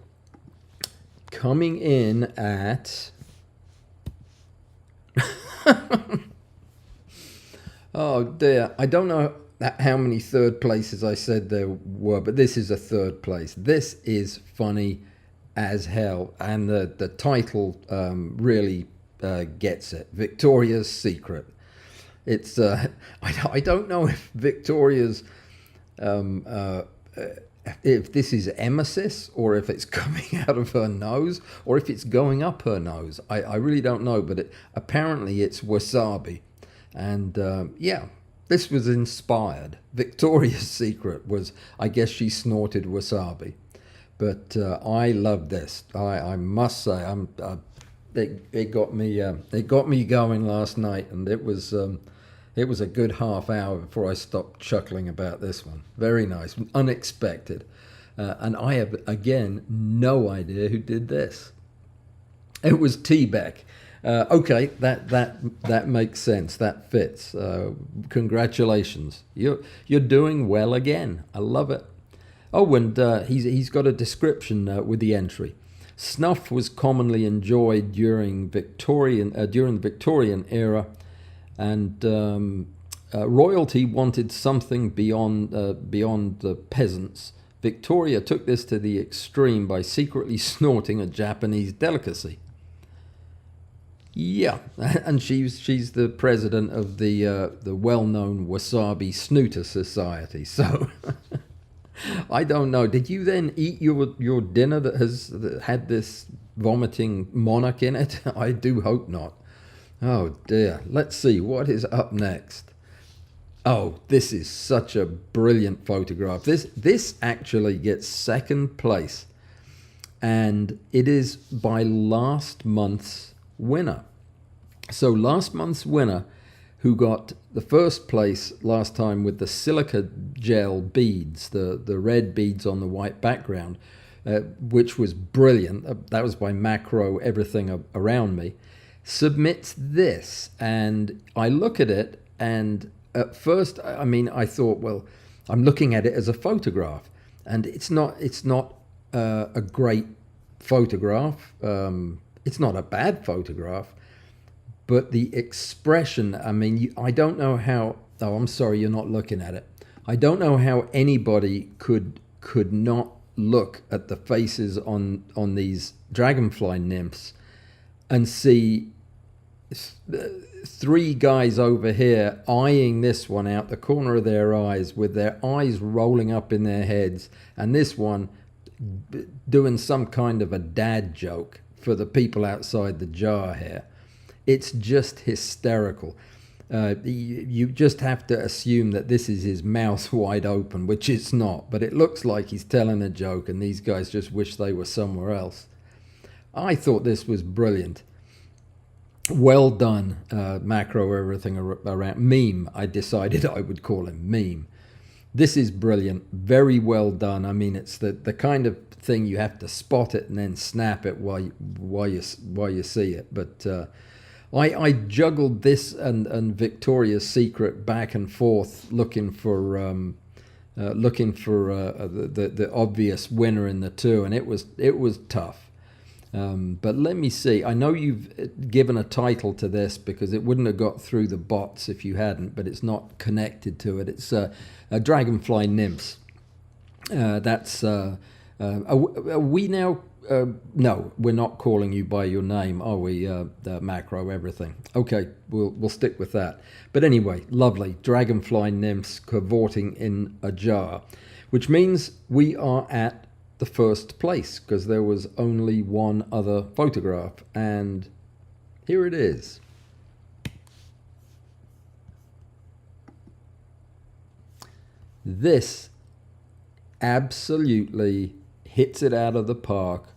Coming in at... oh dear. I don't know how many 3rd places I said there were, but this is a 3rd place. This is funny as hell. And the title really gets it. Victoria's Secret. It's I don't know if Victoria's if this is emesis or if it's coming out of her nose or if it's going up her nose. I really don't know, but apparently it's wasabi. And yeah, this was inspired. Victoria's Secret was, I guess she snorted wasabi. But I love this. I must say, it got me going last night, and it was a good half hour before I stopped chuckling about this one. Very nice, unexpected, and I have again no idea who did this. It was T-Beck. Okay, that makes sense. That fits. Congratulations, you're doing well again. I love it. Oh, and he's got a description with the entry. Snuff was commonly enjoyed during the Victorian era, and royalty wanted something beyond the peasants. Victoria took this to the extreme by secretly snorting a Japanese delicacy. Yeah, and she's the president of the well-known Wasabi Snooter Society. So I don't know. Did you then eat your dinner that had this vomiting monarch in it? I do hope not. Oh dear. Let's see what is up next. Oh, this is such a brilliant photograph. This actually gets second place, and it is by last month's winner. So last month's winner, who got the first place last time with the silica gel beads, the red beads on the white background, which was brilliant. That was by Macro Everything Around Me, submits this. And I look at it, and at first, I mean, I thought, well, I'm looking at it as a photograph, and it's not a great photograph. It's not a bad photograph. But the expression, I mean, I don't know how, oh, I'm sorry, you're not looking at it. I don't know how anybody could not look at the faces on these dragonfly nymphs and see three guys over here eyeing this one out the corner of their eyes with their eyes rolling up in their heads, and this one doing some kind of a dad joke for the people outside the jar here. It's just hysterical. You just have to assume that this is his mouth wide open, which it's not, but it looks like he's telling a joke and these guys just wish they were somewhere else. I thought this was brilliant. Well done, Macro Everything Around. Meme, I decided I would call him. Meme. This is brilliant. Very well done. I mean, it's the kind of thing you have to spot it and then snap it while you see it. But I juggled this and Victoria's Secret back and forth, looking for the obvious winner in the two, and it was tough. But let me see. I know you've given a title to this because it wouldn't have got through the bots if you hadn't, but it's not connected to it. It's a Dragonfly Nymphs. Are we now? No, we're not calling you by your name, are we? Macro Everything. Okay, we'll stick with that. But anyway, lovely. Dragonfly Nymphs cavorting in a jar, which means we are at the first place because there was only one other photograph, and here it is. This absolutely hits it out of the park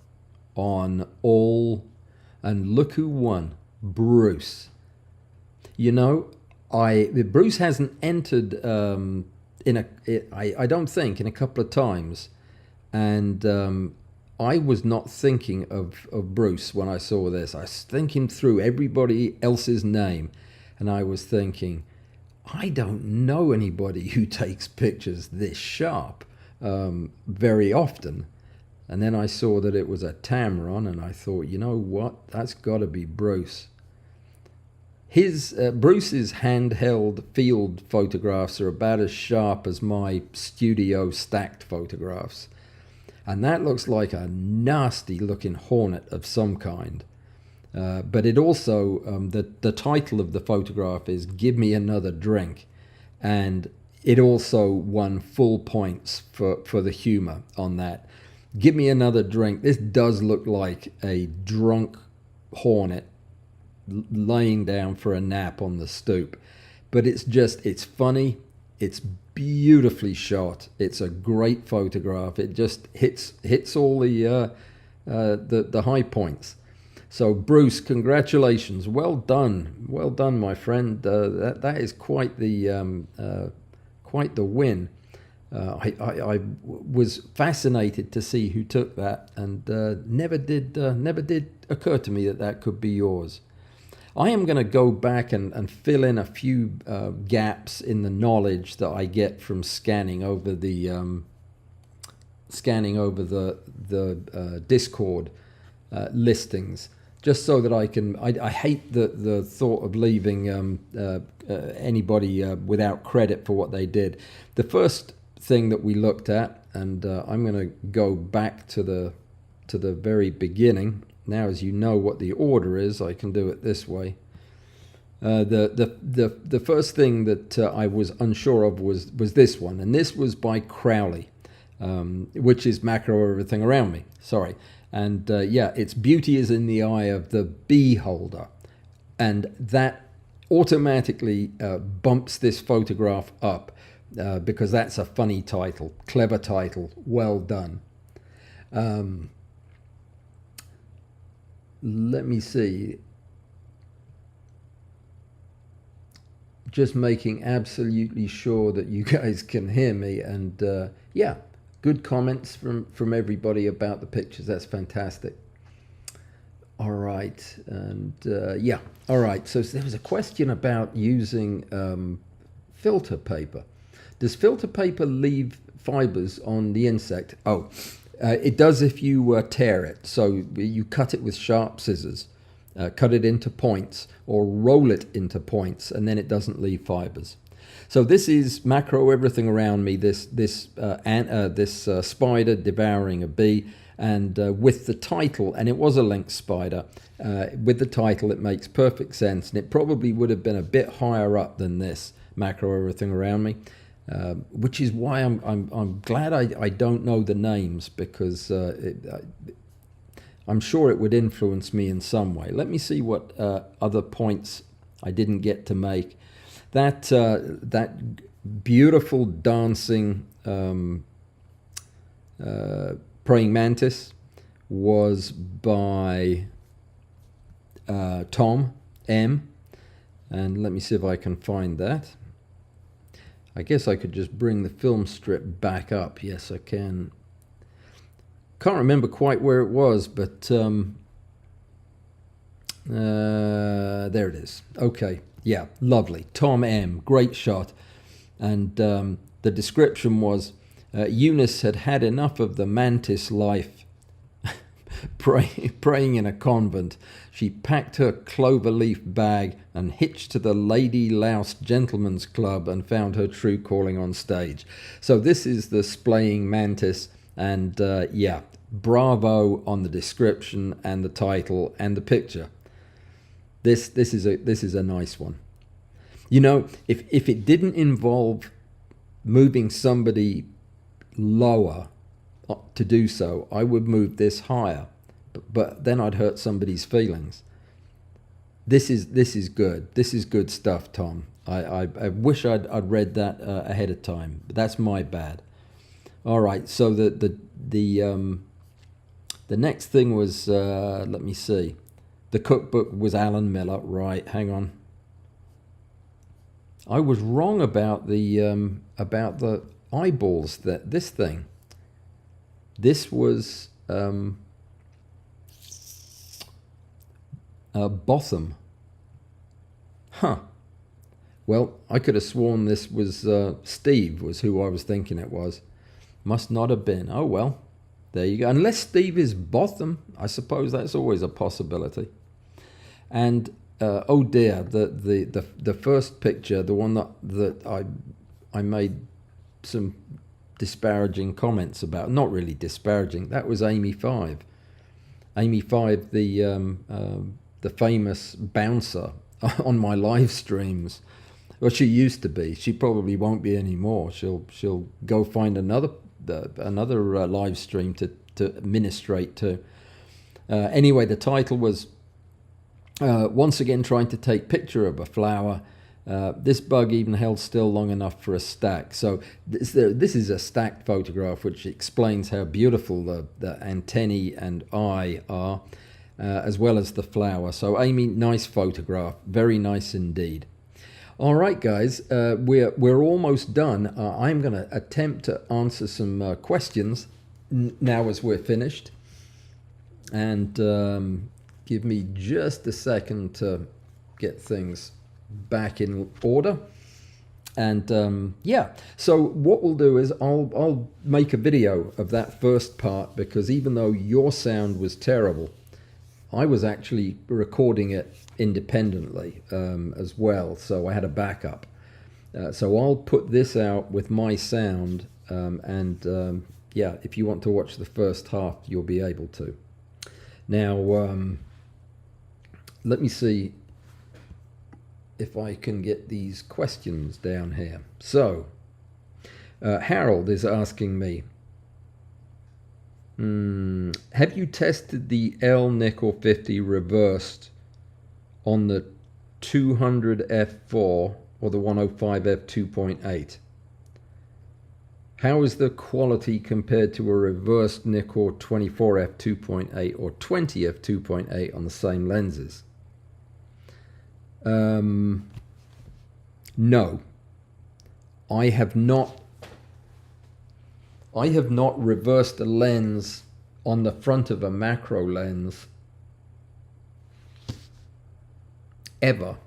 on all, and look who won. Bruce. You know, Bruce hasn't entered I don't think in a couple of times, and I was not thinking of Bruce when I saw this. I was thinking through everybody else's name, and I was thinking, I don't know anybody who takes pictures this sharp very often. And then I saw that it was a Tamron, and I thought, you know what? That's got to be Bruce. Bruce's handheld field photographs are about as sharp as my studio stacked photographs. And that looks like a nasty looking hornet of some kind. But it also, the title of the photograph is Give Me Another Drink. And it also won full points for the humor on that. Give me another drink. This does look like a drunk hornet laying down for a nap on the stoop. But it's funny. It's beautifully shot. It's a great photograph. It just hits all the high points. So Bruce, congratulations. Well done, my friend. That is quite the win. I was fascinated to see who took that, and never did occur to me that could be yours. I am going to go back and fill in a few gaps in the knowledge that I get from scanning over the Discord listings, just so that I can. I hate the thought of leaving anybody without credit for what they did. The first thing that we looked at, and I'm going to go back to the very beginning. Now, as you know what the order is, I can do it this way. The first thing that I was unsure of was this one, and this was by Crowley. which is macro everything around me. Sorry. And yeah, its beauty is in the eye of the beholder. And that automatically bumps this photograph up because that's a funny title, clever title, well done. Let me see. Just making absolutely sure that you guys can hear me, and yeah, good comments from everybody about the pictures. That's fantastic. All right, and yeah, all right. So there was a question about using filter paper. Does filter paper leave fibers on the insect? Oh, it does if you tear it. So you cut it with sharp scissors, cut it into points, or roll it into points, and then it doesn't leave fibers. So this is macro everything around me. This spider devouring a bee, and with the title, and it was a lynx spider. With the title, it makes perfect sense, and it probably would have been a bit higher up than this macro everything around me. Which is why I'm glad I don't know the names, because I'm sure it would influence me in some way. Let me see what other points I didn't get to make. That beautiful dancing praying mantis was by Tom M. And let me see if I can find that. I guess I could just bring the film strip back up. Yes, I can. Can't remember quite where it was, but there it is. Okay, yeah, lovely. Tom M, great shot. And the description was, Eunice had had enough of the mantis life. Praying in a convent, she packed her cloverleaf bag and hitched to the Lady Louse Gentlemen's Club and found her true calling on stage. So this is the splaying mantis, and yeah, bravo on the description and the title and the picture. This is a nice one. You know, if it didn't involve moving somebody lower to do so, I would move this higher, but then I'd hurt somebody's feelings. This is good. This is good stuff, Tom. I wish I'd read that ahead of time, but that's my bad. All right, so the next thing was let me see. The cookbook was Allan Miller, right? Hang on. I was wrong about the eyeballs. This thing. This was Botham. Huh. Well, I could have sworn this was Steve was who I was thinking it was. Must not have been. Oh, well. There you go. Unless Steve is Botham, I suppose that's always a possibility. And oh dear, the first picture, the one that I made some disparaging comments about, not really disparaging, that was Amy 5. Amy 5, the famous bouncer on my live streams. Well, she used to be. She probably won't be anymore. She'll go find another live stream to administrate to. Anyway, the title was once again trying to take picture of a flower. This bug even held still long enough for a stack. So this is a stacked photograph, which explains how beautiful the antennae and eye are, as well as the flower. So Amy, nice photograph, very nice indeed. All right, guys, we're almost done. I'm going to attempt to answer some questions now as we're finished, and give me just a second to get things back in order. And yeah, so what we'll do is I'll make a video of that first part, because even though your sound was terrible, I was actually recording it independently as well, so I had a backup. So I'll put this out with my sound, and yeah, if you want to watch the first half, you'll be able to. Now, let me see if I can get these questions down here. So, Harold is asking me, Have you tested the L nickel 50 reversed on the 200 f4 or the 105 f2.8? How is the quality compared to a reversed nickel 24 f2.8 or 20 f2.8 on the same lenses? No, I have not reversed a lens on the front of a macro lens ever,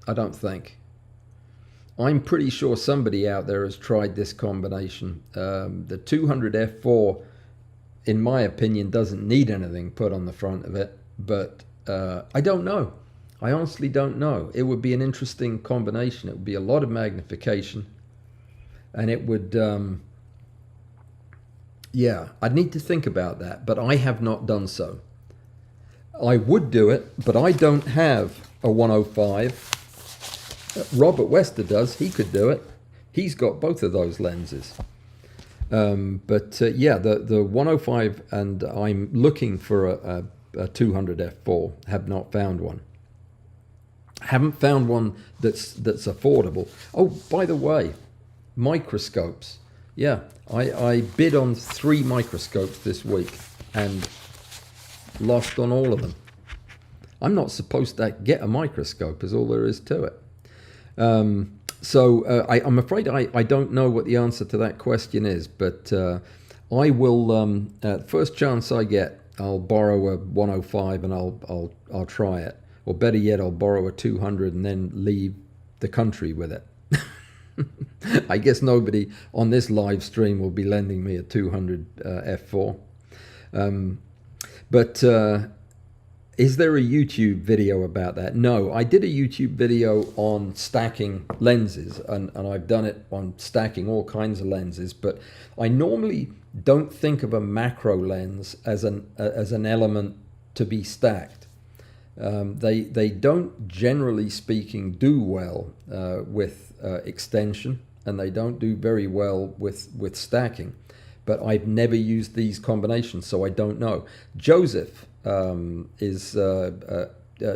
I don't think. I'm pretty sure somebody out there has tried this combination. The 200 f4, in my opinion, doesn't need anything put on the front of it, but I don't know. I honestly don't know. It would be an interesting combination. It would be a lot of magnification, and it would, yeah, I'd need to think about that, but I have not done so. I would do it, but I don't have a 105. Robert Wester does. He could do it. He's got both of those lenses. Yeah, the 105, and I'm looking for a 200 f4. Have not found one. Haven't found one that's affordable. Oh, by the way, microscopes. Yeah, I bid on 3 microscopes this week and lost on all of them. I'm not supposed to get a microscope, is all there is to it. I'm afraid I don't know what the answer to that question is, but I will, first chance I get, I'll borrow a 105 and I'll try it. Or better yet, I'll borrow a 200 and then leave the country with it. I guess nobody on this live stream will be lending me a 200 f4. Is there a YouTube video about that? No, I did a YouTube video on stacking lenses, and I've done it on stacking all kinds of lenses, but I normally don't think of a macro lens as an element to be stacked. They don't, generally speaking, do well with extension, and they don't do very well with stacking. But I've never used these combinations, so I don't know. Joseph is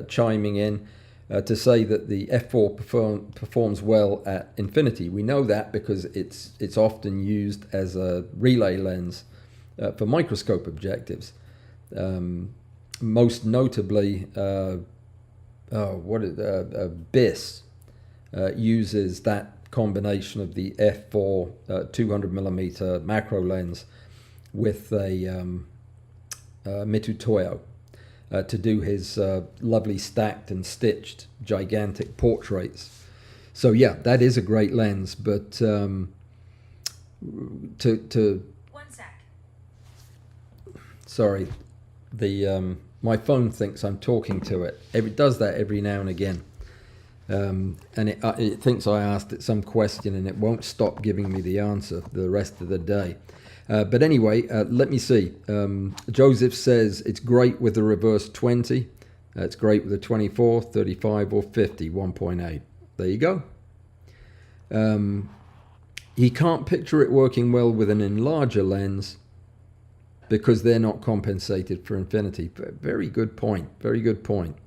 chiming in to say that the f4 performs well at infinity. We know that because it's often used as a relay lens for microscope objectives. Most notably, BIS uses that combination of the f4 200mm macro lens with a Mitutoyo to do his lovely stacked and stitched gigantic portraits. So yeah, that is a great lens, but One sec. Sorry, my phone thinks I'm talking to it. It does that every now and again. And it thinks I asked it some question and it won't stop giving me the answer the rest of the day. But anyway, let me see. Joseph says it's great with the reverse 20. It's great with the 24, 35 or 50, 1.8. There you go. He can't picture it working well with an enlarger lens because they're not compensated for infinity. Very good point. Very good point.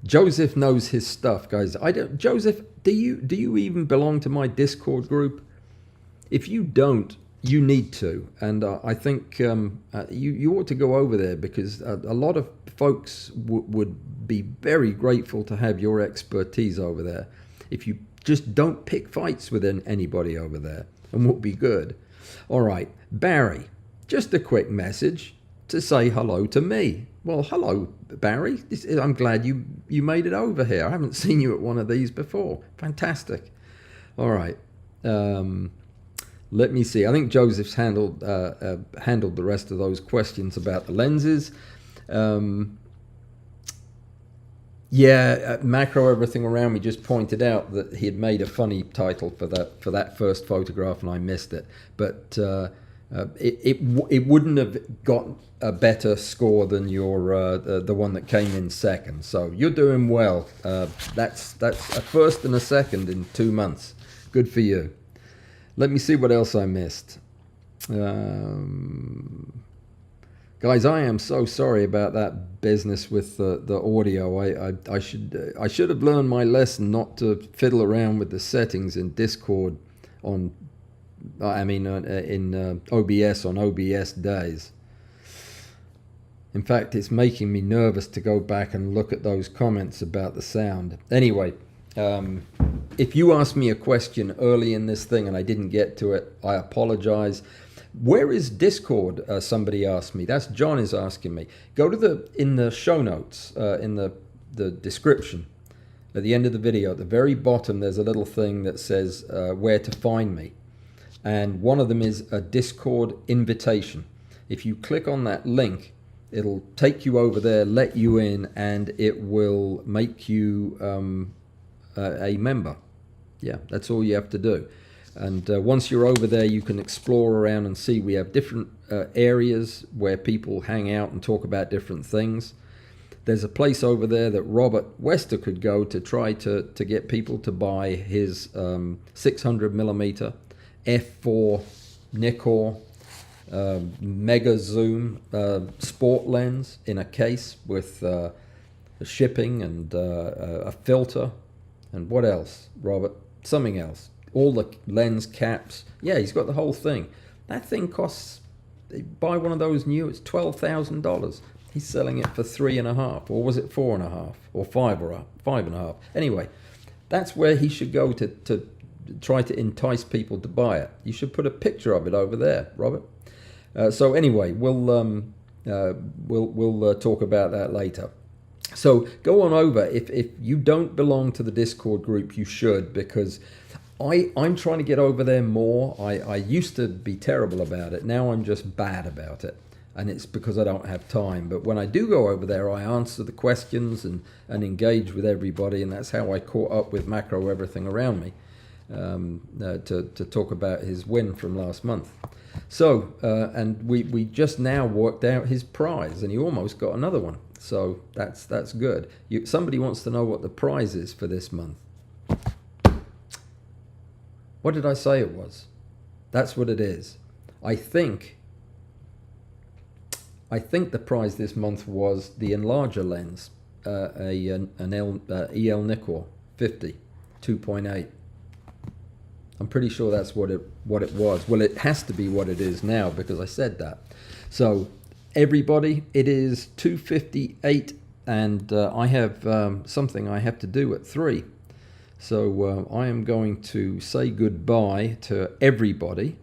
Joseph knows his stuff, guys. Joseph, do you even belong to my Discord group? If you don't, you need to, and I think you ought to go over there because a lot of folks would be very grateful to have your expertise over there. If you just don't pick fights with anybody over there, and we'll be good. All right, Barry, just a quick message to say hello to me. Well, hello, Barry. I'm glad you made it over here. I haven't seen you at one of these before. Fantastic. All right. Let me see. I think Joseph's handled the rest of those questions about the lenses. Macro Everything Around Me just pointed out that he had made a funny title for that first photograph, and I missed it. But it wouldn't have got a better score than your the one that came in second. So you're doing well. That's a first and a second in 2 months. Good for you. Let me see what else I missed. Guys, I am so sorry about that business with the audio. I should have learned my lesson not to fiddle around with the settings in Discord on in OBS on OBS days. In fact, it's making me nervous to go back and look at those comments about the sound. Anyway, if you asked me a question early in this thing and I didn't get to it, I apologize. Where is Discord? Somebody asked me. That's John is asking me. Go to in the show notes, in the description at the end of the video. At the very bottom, there's a little thing that says where to find me. And one of them is a Discord invitation. If you click on that link, it'll take you over there, let you in, and it will make you a member. Yeah, that's all you have to do. And once you're over there, you can explore around and see. We have different areas where people hang out and talk about different things. There's a place over there that Robert Wester could go to try to get people to buy his 600mm f4 Nikkor mega zoom sport lens in a case with shipping and a filter. And what else, Robert? Something else. All the lens caps. Yeah, he's got the whole thing. That thing costs, buy one of those new, it's $12,000. He's selling it for $3.5, or was it $4.5, or $5.5? Anyway, that's where he should go to try to entice people to buy it. You should put a picture of it over there, Robert. So anyway, we'll talk about that later. So go on over. If you don't belong to the Discord group, you should, because I'm trying to get over there more. I used to be terrible about it. Now I'm just bad about it. And it's because I don't have time. But when I do go over there, I answer the questions and engage with everybody. And that's how I caught up with Macro Everything Around Me to talk about his win from last month. So, and we just now worked out his prize, and he almost got another one. So that's good. Somebody wants to know what the prize is for this month. What did I say it was? That's what it is. I think the prize this month was the enlarger lens, an EL Nikkor 50 2.8. I'm pretty sure that's what it was. Well, it has to be what it is now because I said that. So everybody, it is 2:58, and I have something I have to do at 3. So I am going to say goodbye to everybody.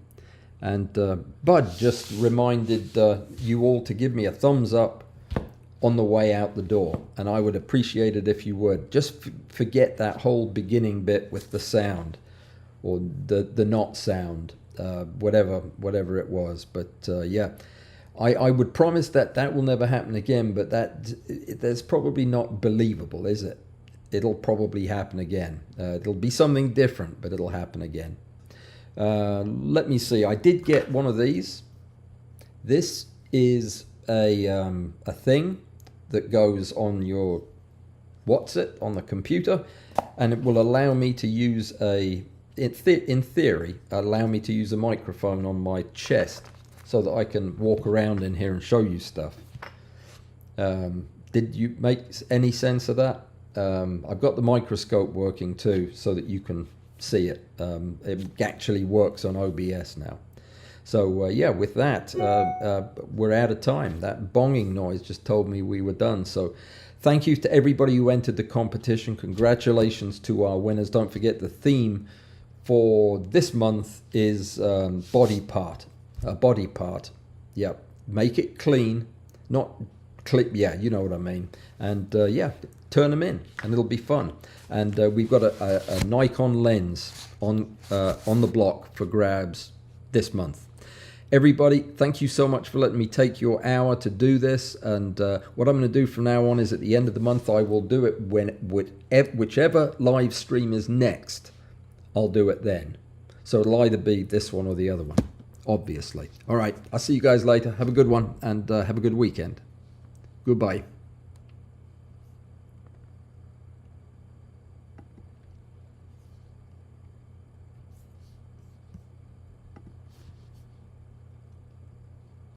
And Bud just reminded you all to give me a thumbs up on the way out the door. And I would appreciate it if you would. Just forget that whole beginning bit with the sound. Or the not sound, whatever it was. But yeah, I would promise that will never happen again, but that's probably not believable, is it? It'll probably happen again. It'll be something different, but it'll happen again. Let me see. I did get one of these. This is a thing that goes on your on the computer, and it will allow me to use in theory, allow me to use a microphone on my chest so that I can walk around in here and show you stuff. Did you make any sense of that? I've got the microscope working too so that you can see it. It actually works on OBS now. So yeah, with that, we're out of time. That bonging noise just told me we were done. So thank you to everybody who entered the competition. Congratulations to our winners. Don't forget the theme for this month is body part. A body part. Yep. Make it clean, not clip. Yeah, you know what I mean. And yeah, turn them in, and it'll be fun. And we've got a Nikon lens on the block for grabs this month. Everybody, thank you so much for letting me take your hour to do this. And what I'm going to do from now on is at the end of the month, I will do it whichever live stream is next. I'll do it then. So it'll either be this one or the other one, obviously. All right, I'll see you guys later. Have a good one, and have a good weekend. Goodbye.